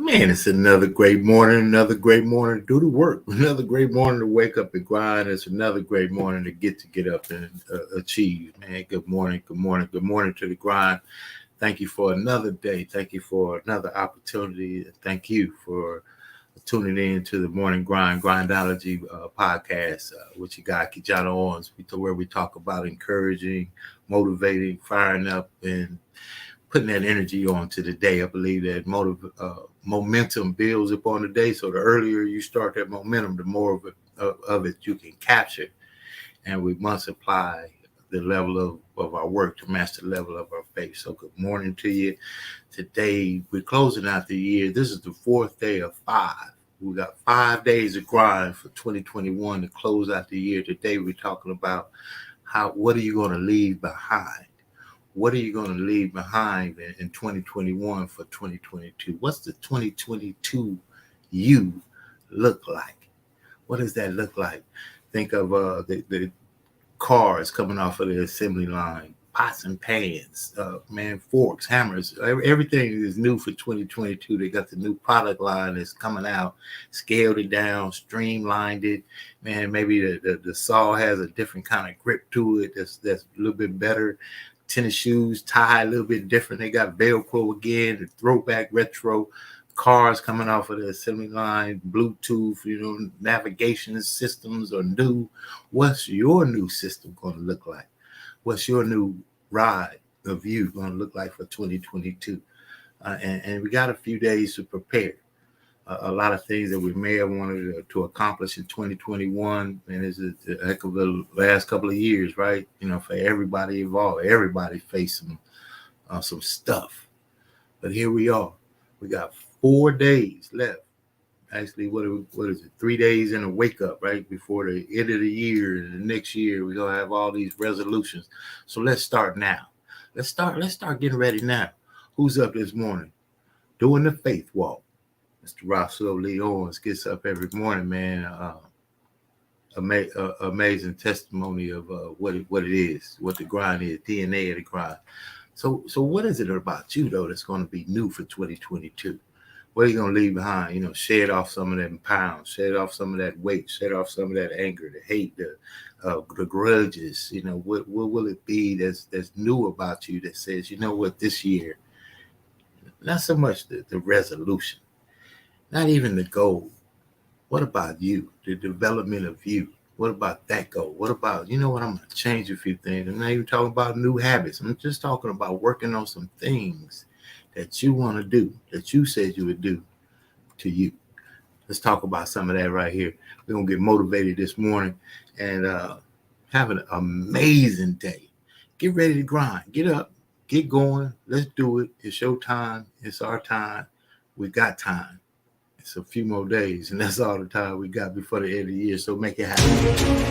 Man, it's another great morning to do the work, another great morning to wake up and grind. It's another great morning to get up and achieve, man. Good morning to the grind. Thank you for another day. Thank you for another opportunity. Thank you for tuning in to the Morning Grind Grindology Podcast with your guy, KeJohnna Owens, where we talk about encouraging, motivating, firing up, and putting that energy on to the day. I believe that momentum builds upon the day. So the earlier you start that momentum, the more of it you can capture. And we must apply the level of our work to match the level of our faith. So good morning to you. Today, we're closing out the year. This is the fourth day of 5. We got 5 days of grind for 2021 to close out the year. Today, we're talking about what are you going to leave behind? What are you going to leave behind in 2021 for 2022? What's the 2022 you look like? What does that look like? Think of the cars coming off of the assembly line, pots and pans, forks, hammers. Everything is new for 2022. They got the new product line that's coming out, scaled it down, streamlined it. Man, maybe the saw has a different kind of grip to it that's a little bit better. Tennis shoes tie a little bit different. They got Velcro again, the throwback retro cars coming off of the assembly line, Bluetooth, navigation systems are new. What's your new system going to look like? What's your new ride of you going to look like for 2022? And we got a few days to prepare. A lot of things that we may have wanted to accomplish in 2021, and it's a heck of the last couple of years, right? For everybody involved, everybody facing some stuff. But here we are. We got 4 days left. Actually, what is it? 3 days in a wake up, right? Before the end of the year and the next year, we're gonna have all these resolutions. So let's start now. Let's start getting ready now. Who's up this morning? Doing the faith walk. Mr. Russell Lee Owens gets up every morning, man. Amazing testimony of what it is, what the grind is, DNA of the grind. So what is it about you, though, that's going to be new for 2022? What are you going to leave behind? Shed off some of them pounds, shed off some of that weight, shed off some of that anger, the hate, the grudges. What will it be that's new about you that says, this year, not so much the resolution, not even the goal. What about you? The development of you. What about that goal? What about, I'm going to change a few things. I'm not even talking about new habits. I'm just talking about working on some things that you want to do, that you said you would do to you. Let's talk about some of that right here. We're going to get motivated this morning and have an amazing day. Get ready to grind. Get up. Get going. Let's do it. It's your time. It's our time. We got time. It's a few more days, and that's all the time we got before the end of the year. So make it happen.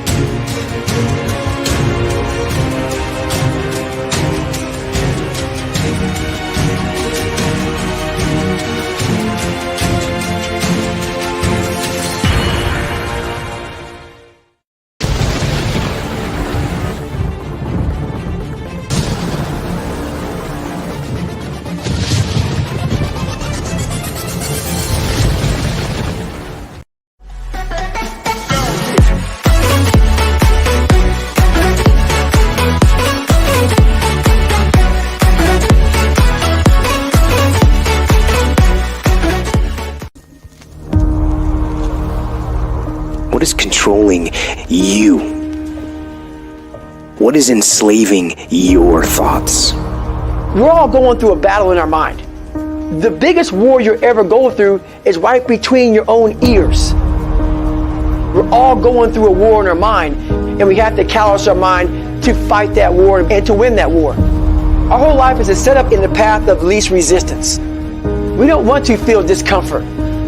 What is controlling you? What is enslaving your thoughts? We're all going through a battle in our mind. The biggest war you're ever going through is right between your own ears. We're all going through a war in our mind, and we have to callous our mind to fight that war and to win that war. Our whole life is set up in the path of least resistance. We don't want to feel discomfort.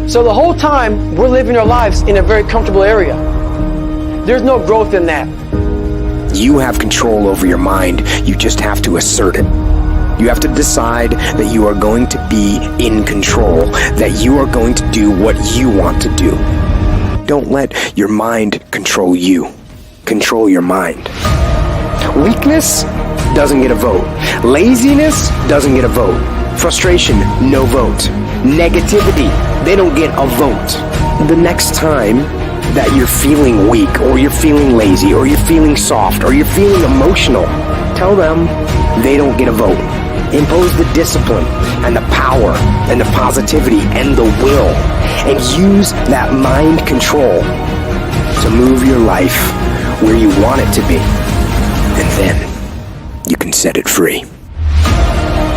So the whole time, we're living our lives in a very comfortable area. There's no growth in that. You have control over your mind. You just have to assert it. You have to decide that you are going to be in control, that you are going to do what you want to do. Don't let your mind control you. Control your mind. Weakness doesn't get a vote. Laziness doesn't get a vote. Frustration, no vote. Negativity, they don't get a vote. The next time that you're feeling weak, or you're feeling lazy, or you're feeling soft, or you're feeling emotional, tell them they don't get a vote. Impose the discipline and the power and the positivity and the will, and use that mind control to move your life where you want it to be. And then you can set it free.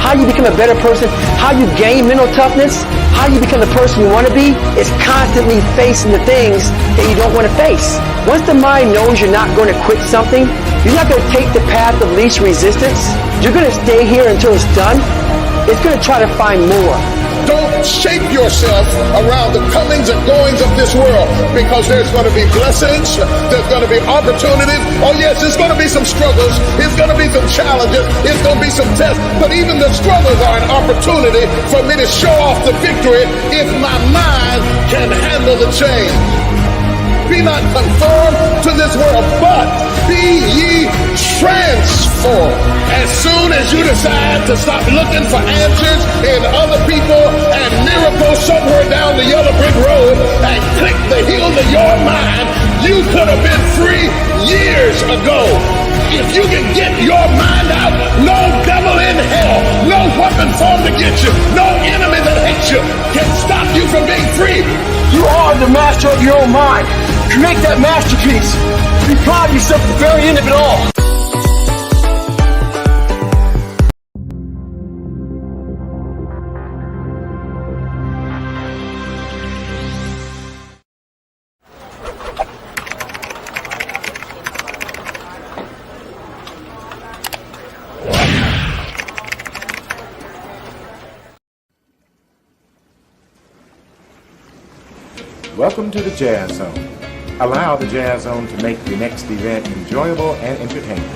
How you become a better person, how you gain mental toughness, how you become the person you want to be is constantly facing the things that you don't want to face. Once the mind knows you're not going to quit something, you're not going to take the path of least resistance. You're going to stay here until it's done. It's going to try to find more. Don't shape yourself around the comings and goings of this world, because there's going to be blessings, there's going to be opportunities. Oh yes, there's going to be some struggles, it's going to be some challenges, it's going to be some tests, but even the struggles are an opportunity for me to show off the victory if my mind can handle the change. Be not conformed to this world, but be ye transformed. As soon as you decide to stop looking for answers in other people and miracles somewhere down the yellow brick road and click the heels of your mind, you could have been free years ago. If you can get your mind out, no devil in hell, no weapon formed against you, no enemy that hates you can stop you from being free. You are the master of your own mind. Create that masterpiece. Be proud of yourself at the very end of it all. Welcome to the Jazz Zone. Allow the Jazz Zone to make your next event enjoyable and entertaining.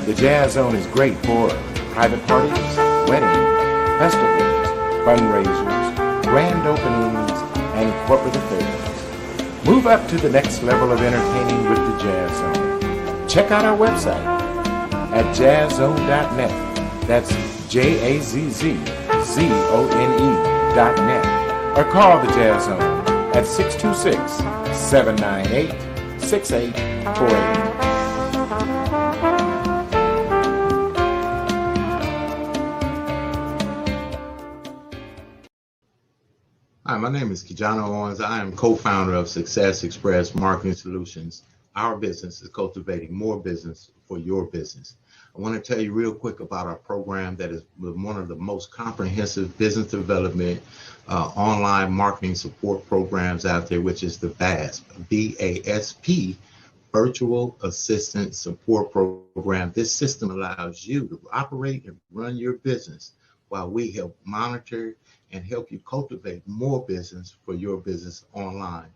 The Jazz Zone is great for private parties, weddings, festivals, fundraisers, grand openings, and corporate affairs. Move up to the next level of entertaining with the Jazz Zone. Check out our website at jazzzone.net. That's JAZZZONE.net. Or call the Jazz Zone at 626-798-6848. Hi, my name is KeJohnna Owens. I am co-founder of Success Express Marketing Solutions. Our business is cultivating more business for your business. I want to tell you real quick about our program that is one of the most comprehensive business development online marketing support programs out there, which is the VASP, VASP, Virtual Assistant Support Program. This system allows you to operate and run your business while we help monitor and help you cultivate more business for your business online.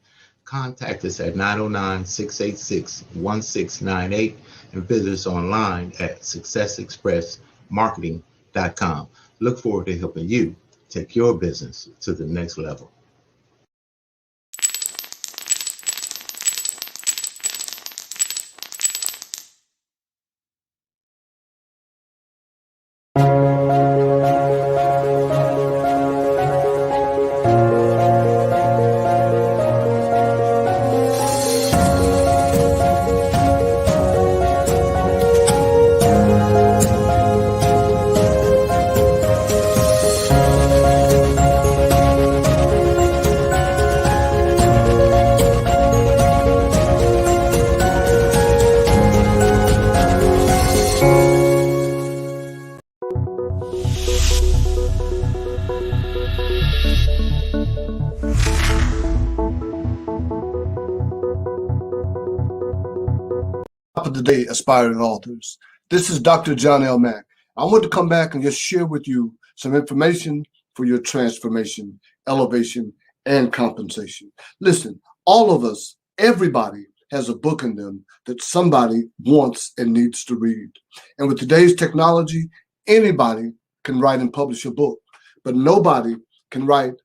Contact us at 909-686-1698 and visit us online at successexpressmarketing.com. Look forward to helping you take your business to the next level. Of the day, aspiring authors. This is Dr. John L. Mack. I want to come back and just share with you some information for your transformation, elevation, and compensation. Listen, all of us, everybody has a book in them that somebody wants and needs to read. And with today's technology, anybody can write and publish a book, but nobody can write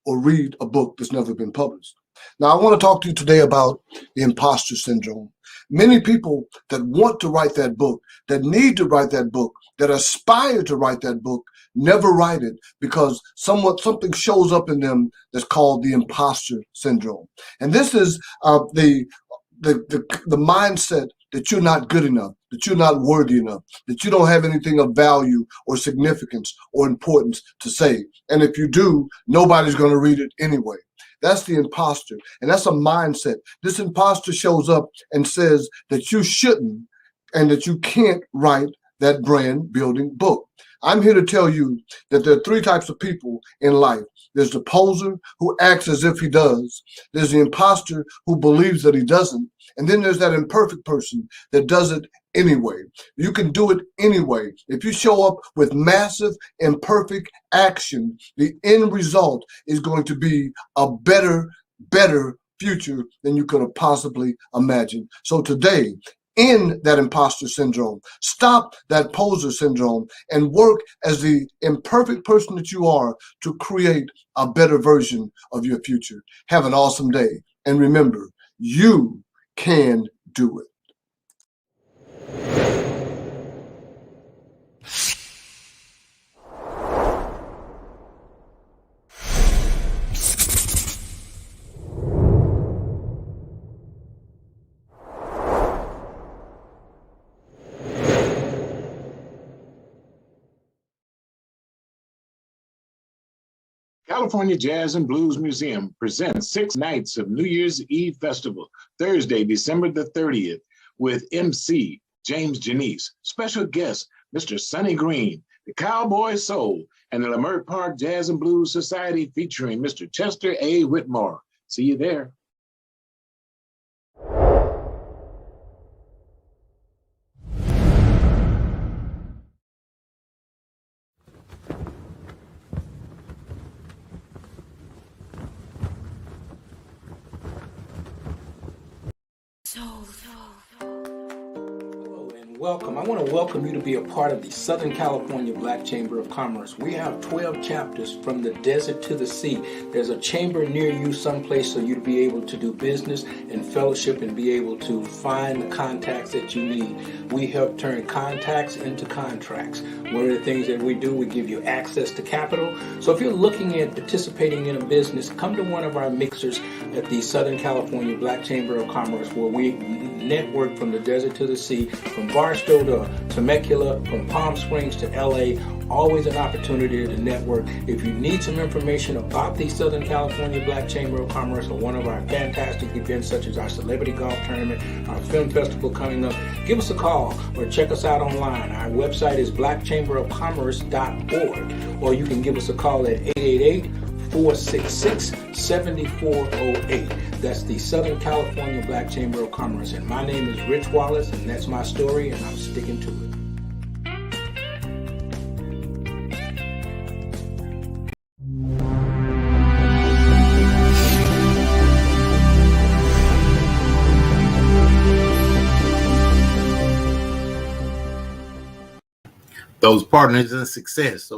or read a book that's never been published. Now, I want to talk to you today about the imposter syndrome. Many people that want to write that book, that need to write that book, that aspire to write that book, never write it because something shows up in them that's called the imposter syndrome. And this is the mindset that you're not good enough, that you're not worthy enough, that you don't have anything of value or significance or importance to say. And if you do, nobody's going to read it anyway. That's the imposter. And that's a mindset. This imposter shows up and says that you shouldn't and that you can't write that brand building book. I'm here to tell you that there are three types of people in life. There's the poser who acts as if he does. There's the imposter who believes that he doesn't. And then there's that imperfect person that does it anyway. You can do it anyway. If you show up with massive imperfect action, the end result is going to be a better future than you could have possibly imagined. So today, end that imposter syndrome, stop that poser syndrome, and work as the imperfect person that you are to create a better version of your future. Have an awesome day. And remember, you can do it. California Jazz and Blues Museum presents 6 nights of New Year's Eve Festival, Thursday, December the 30th, with MC James Janice, special guest Mr. Sonny Green, the Cowboy Soul, and the Leimert Park Jazz and Blues Society featuring Mr. Chester A. Whitmore. See you there. Hello and welcome. I want to welcome you to be a part of the Southern California Black Chamber of Commerce. We have 12 chapters from the desert to the sea. There's a chamber near you someplace so you to be able to do business and fellowship and be able to find the contacts that you need. We help turn contacts into contracts. One of the things that we do, we give you access to capital. So if you're looking at participating in a business, come to one of our mixers at the Southern California Black Chamber of Commerce, where we network from the desert to the sea, from Barstow to Temecula, from Palm Springs to LA. Always an opportunity to network. If you need some information about the Southern California Black Chamber of Commerce or one of our fantastic events such as our Celebrity Golf Tournament, our film festival coming up, give us a call or check us out online. Our website is blackchamberofcommerce.org, or you can give us a call at 888-466-7408. That's the Southern California Black Chamber of Commerce. And my name is Rich Wallace, and that's my story, and I'm sticking to it. Those partners in success,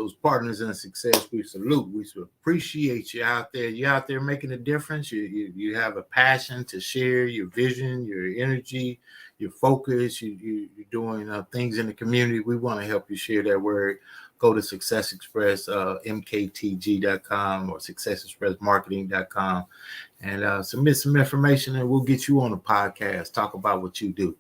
we salute. We appreciate you out there. You're out there making a difference. You have a passion to share your vision, your energy, your focus. You're doing things in the community. We want to help you share that word. Go to Success Express, mktg.com or successexpressmarketing.com and submit some information, and we'll get you on a podcast, talk about what you do.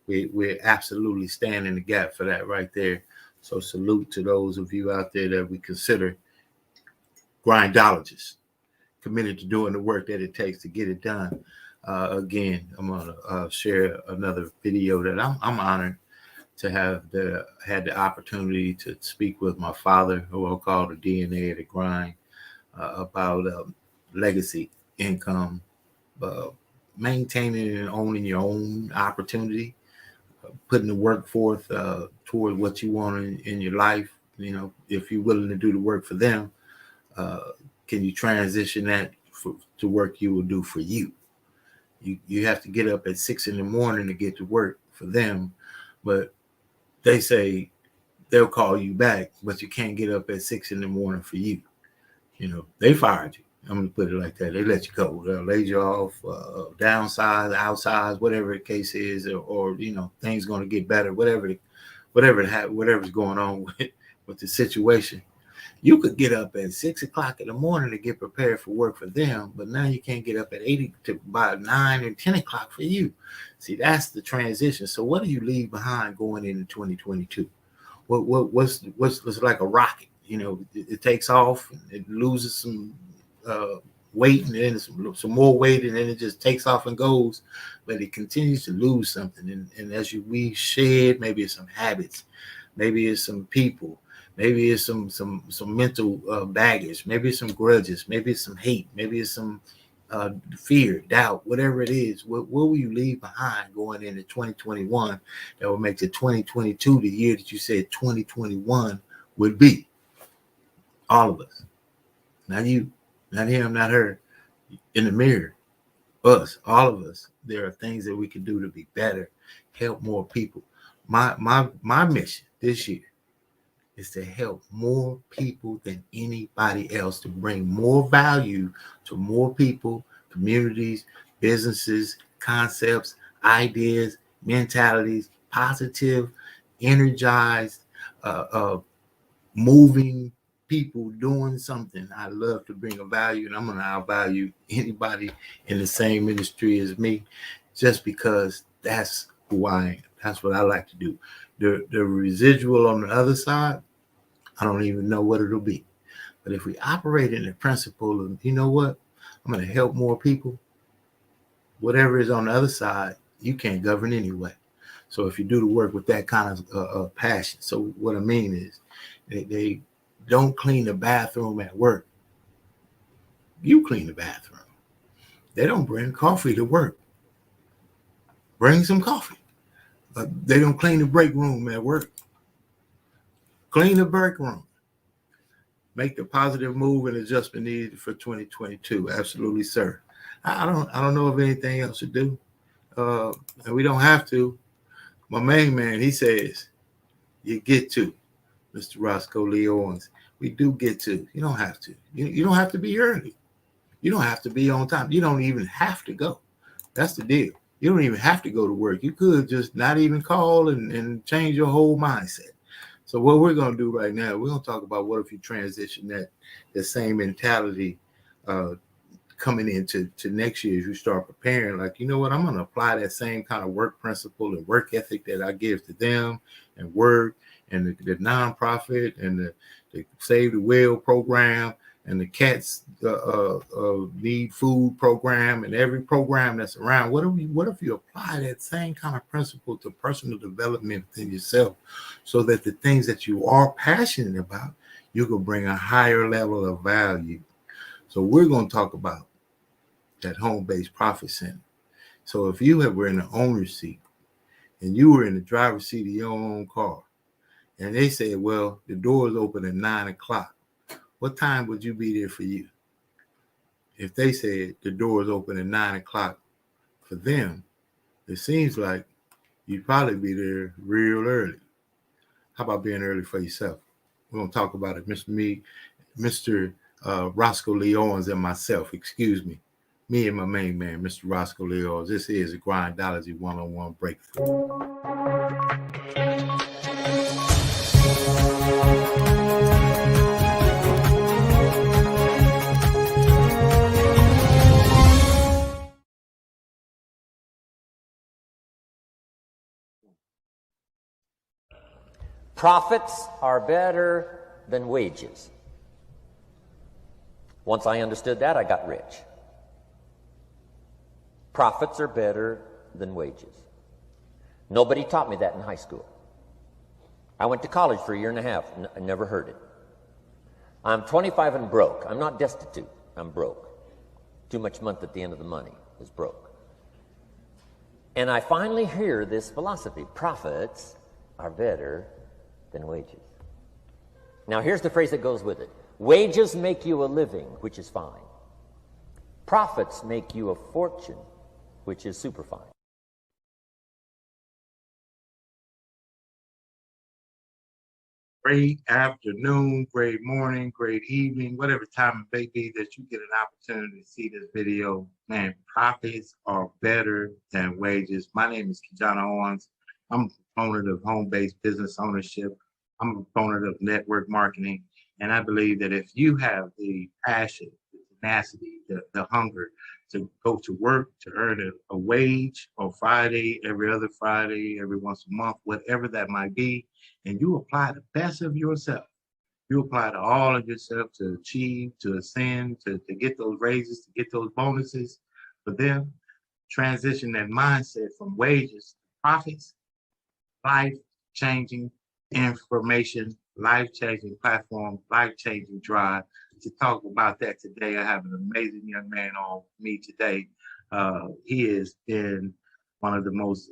We're absolutely standing in the gap for that right there. So salute to those of you out there that we consider grindologists, committed to doing the work that it takes to get it done. Again, I'm going to share another video that I'm honored to have had the opportunity to speak with my father, who I'll call the DNA of the grind, about legacy income, maintaining and owning your own opportunity, putting the work forth toward what you want in your life. You know, if you're willing to do the work for them, can you transition that to work you will do for you? You have to get up at 6 a.m. to get to work for them, but they say they'll call you back, but you can't get up at 6 a.m. for you. You know, they fired you. I'm going to put it like that. They let you go. They'll lay you off, downsize, outsize, whatever the case is, or things going to get better, whatever's going on with the situation. You could get up at 6 o'clock in the morning to get prepared for work for them, but now you can't get up at 8 to about 9 and 10 o'clock for you. See, that's the transition. So what do you leave behind going into 2022? What's like a rocket? It takes off, it loses some weight, and then some more weight, and then it just takes off and goes, but it continues to lose something. And as we shed, maybe it's some habits, maybe it's some people, maybe it's some mental baggage, maybe it's some grudges, maybe it's some hate, maybe it's some fear, doubt, whatever it is. What will you leave behind going into 2021 that will make the 2022 the year that you said 2021 would be? All of us, not you, not him, not her, in the mirror, us, all of us. There are things that we can do to be better, help more people. My mission this year is to help more people than anybody else, to bring more value to more people, communities, businesses, concepts, ideas, mentalities, positive, energized, moving people doing something. I love to bring a value, and I'm going to outvalue anybody in the same industry as me, just because that's who I am. That's what I like to do. The residual on the other side, I don't even know what it'll be. But if we operate in the principle of, you know what, I'm going to help more people, whatever is on the other side, you can't govern anyway. So if you do the work with that kind of passion. So what I mean is they don't clean the bathroom at work. You clean the bathroom. They don't bring coffee to work. Bring some coffee. They don't clean the break room at work. Clean the break room. Make the positive move and adjustment needed for 2022. Absolutely, sir. I don't know of anything else to do. And we don't have to. My main man, he says, you get to, Mr. Roscoe Lee Owens. We do get to. You don't have to. You don't have to be early. You don't have to be on time. You don't even have to go. That's the deal. You don't even have to go to work. You could just not even call and change your whole mindset. So what we're going to do right now, we're going to talk about what if you transition that same mentality coming into next year as you start preparing. Like, you know what, I'm going to apply that same kind of work principle and work ethic that I give to them and work and the nonprofit and the Save the Whale program and the Cats Need Food program and every program that's around. What if you apply that same kind of principle to personal development within yourself, so that the things that you are passionate about, you can bring a higher level of value. So we're going to talk about that home-based profit center. So if you were in the owner's seat and you were in the driver's seat of your own car, and they said, well, the doors open at 9 o'clock. What time would you be there for you? If they said the doors open at 9 o'clock for them, it seems like you'd probably be there real early. How about being early for yourself? We're going to talk about it. Mr. Roscoe Lee Owens and myself, me and my main man, Mr. Roscoe Lee Owens. This is a Grindology101 breakthrough. Profits are better than wages. Once I understood that, I got rich. Profits are better than wages. Nobody taught me that in high school. I went to college for a year and a half, and I never heard it. I'm 25 and broke. I'm not destitute. I'm broke. Too much month at the end of the money is broke. And I finally hear this philosophy: profits are better than wages. Now here's the phrase that goes with it. Wages make you a living, which is fine. Profits make you a fortune, which is super fine. Great afternoon, great morning, great evening, whatever time it may be that you get an opportunity to see this video. Man, profits are better than wages. My name is KeJohnna Owens. I'm a proponent of home-based business ownership. I'm a proponent of network marketing. And I believe that if you have the passion, the tenacity, the hunger to go to work, to earn a wage on Friday, every other Friday, every once a month, whatever that might be, and you apply the best of yourself, you apply to all of yourself to achieve, to ascend, to get those raises, to get those bonuses, for them, transition that mindset from wages to profits, life-changing information, life-changing platform, life-changing drive. To talk about that today, I have an amazing young man on me today. He has been one of the most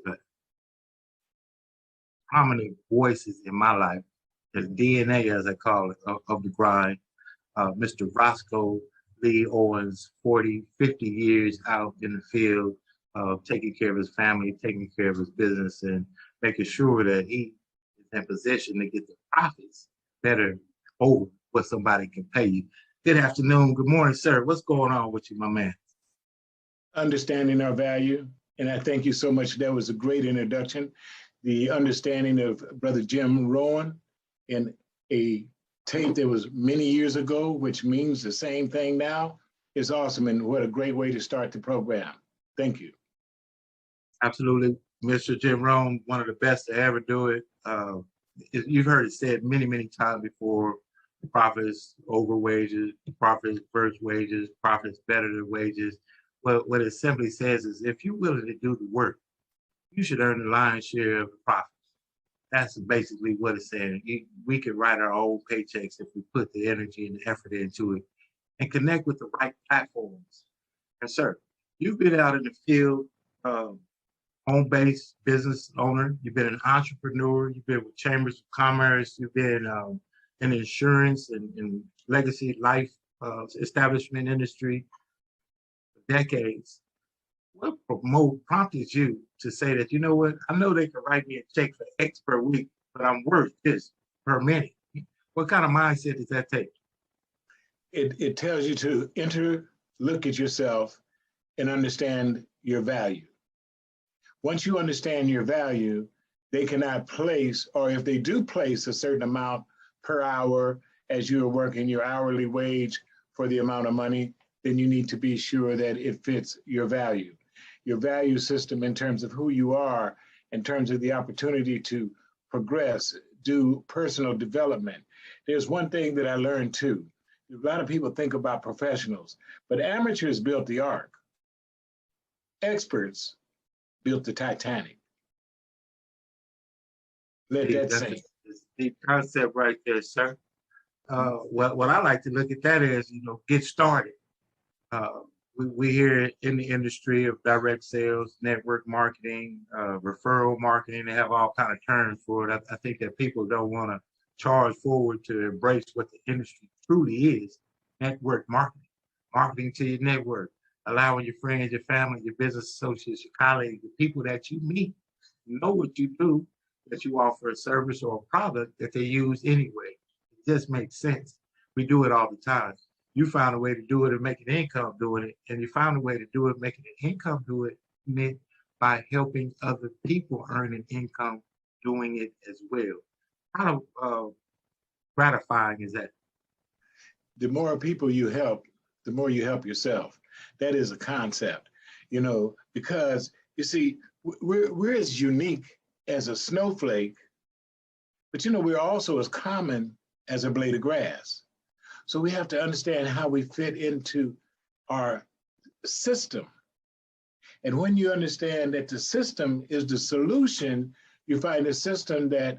prominent voices in my life, the DNA, as I call it, of the grind. Mr. Roscoe Lee Owens, 40, 50 years out in the field, taking care of his family, taking care of his business, and making sure that he is in position to get the profits better over what somebody can pay you. Good afternoon. Good morning, sir. What's going on with you, my man? Understanding our value. And I thank you so much. That was a great introduction. The understanding of Brother Jim Rowan in a tape that was many years ago, which means the same thing now, is awesome. And what a great way to start the program. Thank you. Absolutely. Mr. Jim Rowan, one of the best to ever do it. You've heard it said many, many times before, profits over wages, profits versus wages, profits better than wages. Well, what it simply says is if you're willing to do the work, you should earn the lion's share of the profits. That's basically what it's saying. We can write our own paychecks if we put the energy and the effort into it and connect with the right platforms. And sir, you've been out in the field, home-based business owner. You've been an entrepreneur. You've been with chambers of commerce. You've been in insurance and legacy life establishment industry for decades. What prompted you to say that, you know what, I know they can write me a check for X per week, but I'm worth this per minute? What kind of mindset does that take? It tells you to look at yourself and understand your value. Once you understand your value, they cannot place, or if they do place a certain amount per hour as you're working your hourly wage for the amount of money, then you need to be sure that it fits your value. Your value system in terms of who you are, in terms of the opportunity to progress, do personal development. There's one thing that I learned too. A lot of people think about professionals, but amateurs built the Ark. Experts built the Titanic. Let that sink. It's a deep concept right there, sir. What I like to look at that is, get started. We hear in the industry of direct sales, network marketing, referral marketing, they have all kind of terms for it. I think that people don't want to charge forward to embrace what the industry truly is: network marketing, marketing to your network, allowing your friends, your family, your business associates, your colleagues, the people that you meet, know what you do, that you offer a service or a product that they use anyway. It just makes sense. We do it all the time. You found a way to do it and make an income doing it, and you found a way to do it, making an income doing it by helping other people earn an income doing it as well. How gratifying is that? The more people you help, the more you help yourself. That is a concept, because you see, we're as unique as a snowflake, but we're also as common as a blade of grass. So we have to understand how we fit into our system. And when you understand that the system is the solution, you find a system that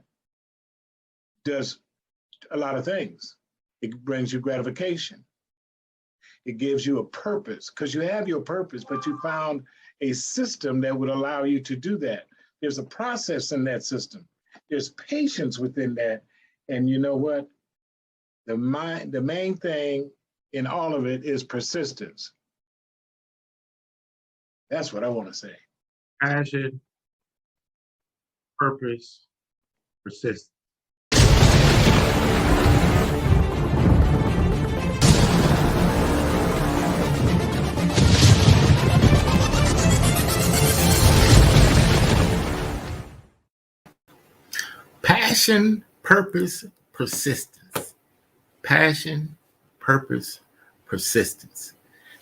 does a lot of things. It brings you gratification. It gives you a purpose, because you have your purpose, but you found a system that would allow you to do that. There's a process in that system. There's patience within that. And you know what? The main thing in all of it is persistence. That's what I want to say. Passion, purpose, persistence. Passion, purpose, persistence. Passion, purpose, persistence.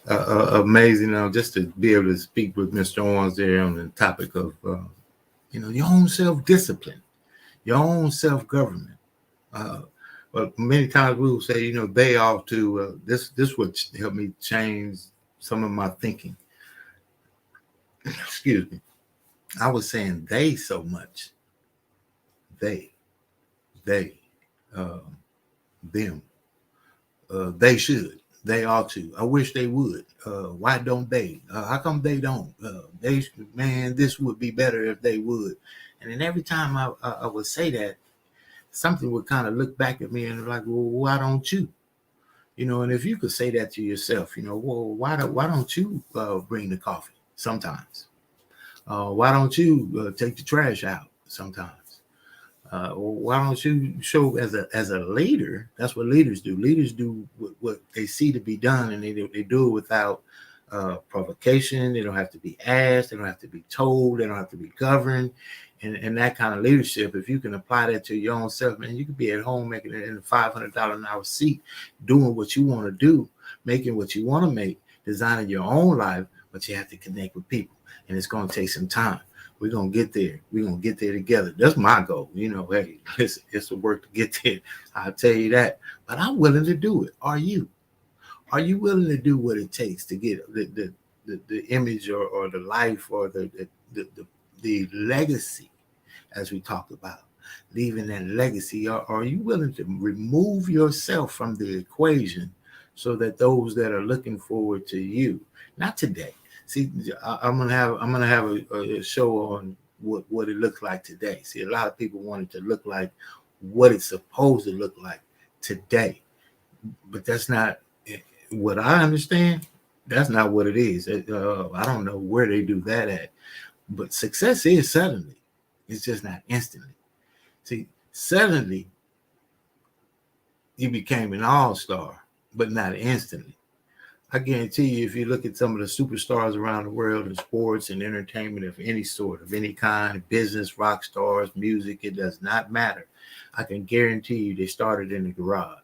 Amazing, just to be able to speak with Mr. Owens there on the topic of, your own self-discipline, your own self-government. But many times we will say, they ought to, this would help me change some of my thinking. Excuse me. I was saying they so much. They, them. They should. They ought to. I wish they would. Why don't they? How come they don't? This would be better if they would. And then every time I would say that, something would kind of look back at me and like, well, why don't you? And if you could say that to yourself, well, why don't you bring the coffee sometimes? Why don't you take the trash out sometimes? Why don't you show as a leader? That's what leaders do. Leaders do what they see to be done, and they do it without provocation. They don't have to be asked. They don't have to be told. They don't have to be governed. And that kind of leadership, if you can apply that to your own self, man, you could be at home making it in a $500 an hour seat, doing what you want to do, making what you want to make, designing your own life, but you have to connect with people. And it's going to take some time. We're going to get there. We're going to get there together. That's my goal. Hey, it's the work to get there. I'll tell you that. But I'm willing to do it. Are you? Are you willing to do what it takes to get the image or the life or the legacy, as we talked about, leaving that legacy? Are you willing to remove yourself from the equation so that those that are looking forward to you, not today? See, I'm gonna have a show on what it looks like today. See, a lot of people want it to look like what it's supposed to look like today, but that's not what I understand. That's not what it is. I don't know where they do that at, but success is suddenly. It's just not instantly. See, suddenly you became an all-star, but not instantly. I guarantee you, if you look at some of the superstars around the world in sports and entertainment of any sort, of any kind, business, rock stars, music, it does not matter. I can guarantee you they started in the garage.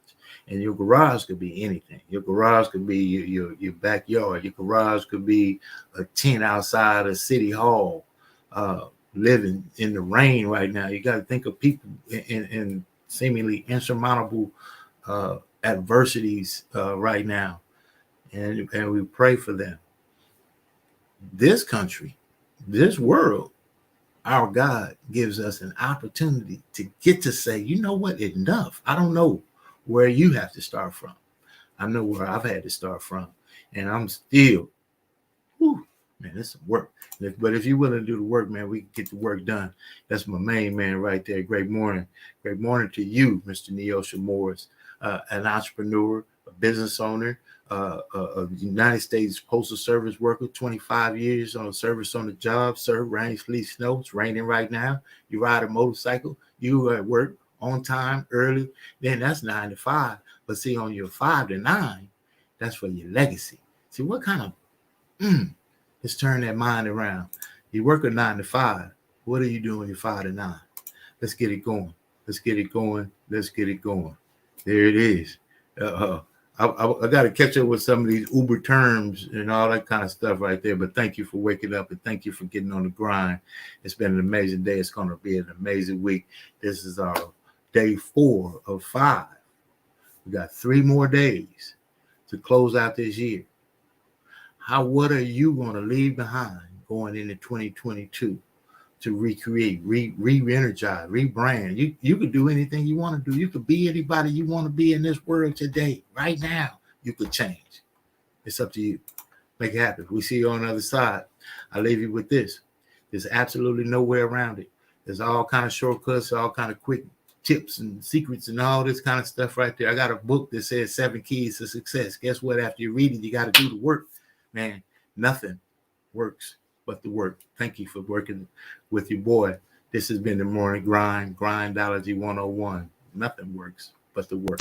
And your garage could be anything. Your garage could be your backyard. Your garage could be a tent outside a city hall, living in the rain right now. You got to think of people in seemingly insurmountable adversities right now. And we pray for them. This country, this world, our God gives us an opportunity to get to say, you know what, enough. I don't know where you have to start from. I know where I've had to start from. And I'm still, man, it's some work. But if you're willing to do the work, man, we can get the work done. That's my main man right there. Great morning. Great morning to you, Mr. Neosha Morris, an entrepreneur, a business owner, a United States Postal Service worker, 25 years on service on the job, serve, rain, sleet, snow. It's raining right now. You ride a motorcycle, you at work on time, early, then that's 9 to 5. But see, on your 5 to 9, that's for your legacy. See, what kind of, let's turn that mind around. You work a 9 to 5. What are you doing your 5 to 9? Let's get it going. Let's get it going. Let's get it going. There it is. I got to catch up with some of these Uber terms and all that kind of stuff right there. But thank you for waking up and thank you for getting on the grind. It's been an amazing day. It's going to be an amazing week. This is our day 4 of 5. We got 3 more days to close out this year. What are you going to leave behind going into 2022 to recreate, re-energize, rebrand? You could do anything you want to do. You could be anybody you want to be in this world today. Right now, you could change. It's up to you. Make it happen. We see you on the other side. I leave you with this. There's absolutely no way around it. There's all kind of shortcuts, all kind of quick tips and secrets and all this kind of stuff right there. I got a book that says 7 Keys to Success. Guess what? After you read it, you got to do the work. Man, nothing works but the work. Thank you for working with your boy. This has been the Morning Grind, Grindology 101. Nothing works but the work.